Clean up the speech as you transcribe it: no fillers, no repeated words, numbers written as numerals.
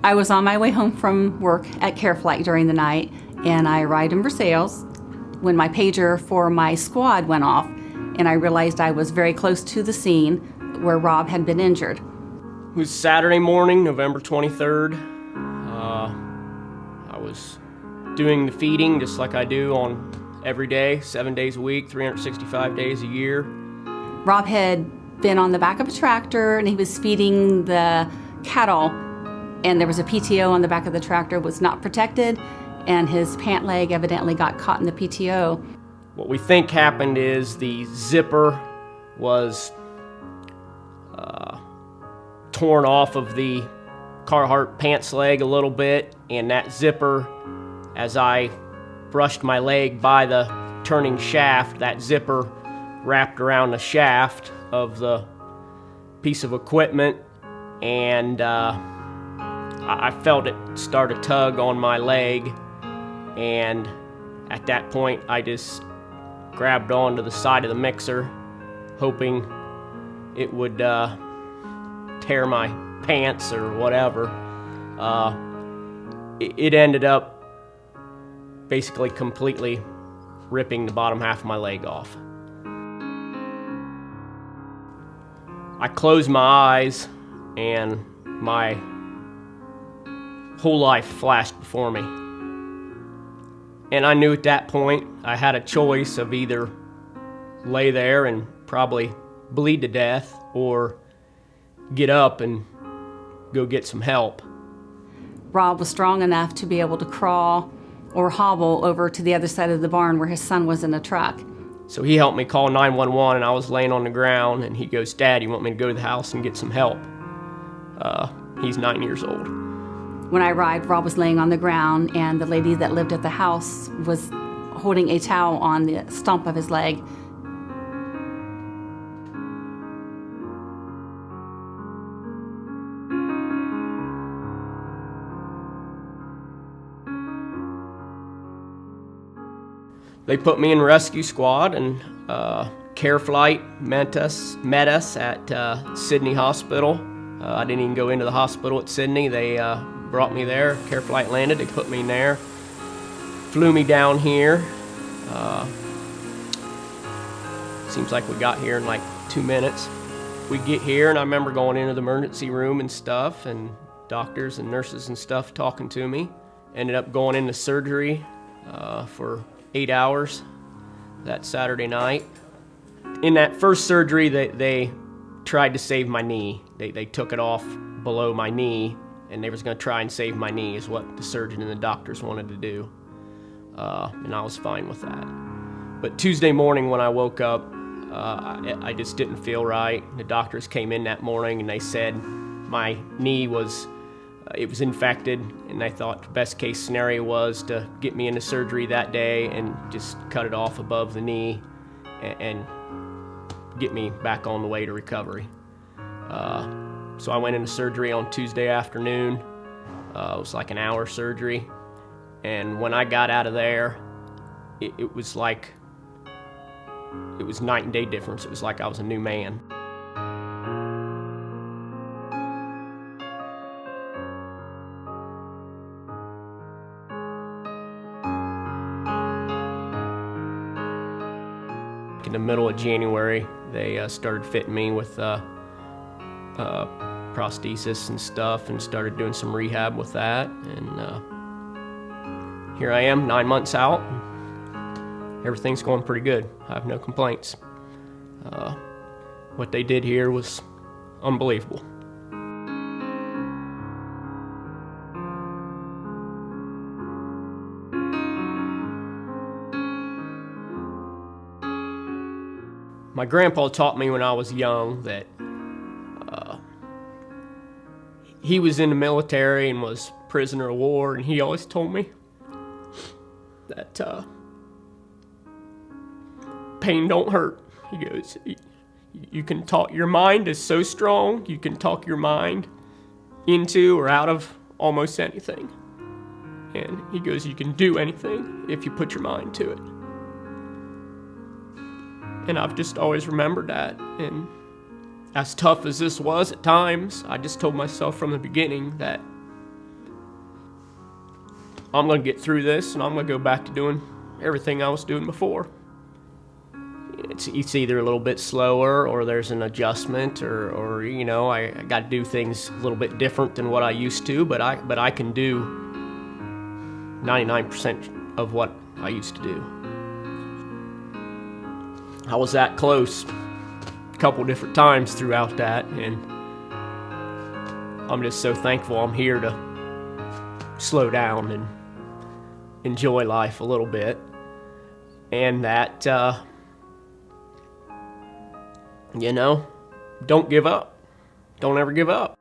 I was on my way home from work at CareFlight during the night, and I arrived in Versailles when my pager for my squad went off, and I realized I was very close to the scene where Rob had been injured. It was Saturday morning, November 23rd. I was doing the feeding just like I do on every day, 7 days a week, 365 days a year. Rob had been on the back of a tractor, and he was feeding the cattle, and there was a PTO on the back of the tractor, was not protected, and his pant leg evidently got caught in the PTO. What we think happened is the zipper was torn off of the Carhartt pants leg a little bit, and that zipper, as I brushed my leg by the turning shaft, that zipper wrapped around the shaft of the piece of equipment, and I felt it start to tug on my leg, and at that point I just grabbed onto the side of the mixer, hoping it would tear my pants or whatever. It ended up basically completely ripping the bottom half of my leg off. I closed my eyes and my whole life flashed before me. And I knew at that point I had a choice of either lay there and probably bleed to death or get up and go get some help. Rob was strong enough to be able to crawl or hobble over to the other side of the barn where his son was in a truck. So he helped me call 911, and I was laying on the ground, and he goes, "Dad, you want me to go to the house and get some help?" He's 9 years old. When I arrived, Rob was laying on the ground, and the lady that lived at the house was holding a towel on the stump of his leg. They put me in rescue squad, and CareFlight met us at Sydney Hospital. I didn't even go into the hospital at Sydney. They brought me there. CareFlight landed, they put me in there, flew me down here. Seems like we got here in like 2 minutes. We get here, and I remember going into the emergency room and stuff, and doctors and nurses and stuff talking to me. Ended up going into surgery for 8 hours that Saturday night. In that first surgery, they tried to save my knee. They took it off below my knee, and they was going to try and save my knee is what the surgeon and the doctors wanted to do. And I was fine with that. But Tuesday morning when I woke up, I just didn't feel right. The doctors came in that morning, and they said my knee was infected, and they thought the best case scenario was to get me into surgery that day and just cut it off above the knee and get me back on the way to recovery. So I went into surgery on Tuesday afternoon. It was like an hour surgery, and when I got out of there, it was like it was night and day difference. It was like I was a new man. In the middle of January, they started fitting me with prosthesis and stuff, and started doing some rehab with that. And here I am, 9 months out. Everything's going pretty good. I have no complaints. What they did here was unbelievable. My grandpa taught me when I was young that he was in the military and was prisoner of war, and he always told me that pain don't hurt. He goes, you can talk, your mind is so strong, you can talk your mind into or out of almost anything. And he goes, you can do anything if you put your mind to it. And I've just always remembered that. And as tough as this was at times, I just told myself from the beginning that I'm going to get through this and I'm going to go back to doing everything I was doing before. It's either a little bit slower or there's an adjustment or you know, I got to do things a little bit different than what I used to, but I can do 99% of what I used to do. I was that close a couple different times throughout that, and I'm just so thankful I'm here to slow down and enjoy life a little bit, and that you know, don't give up. Don't ever give up.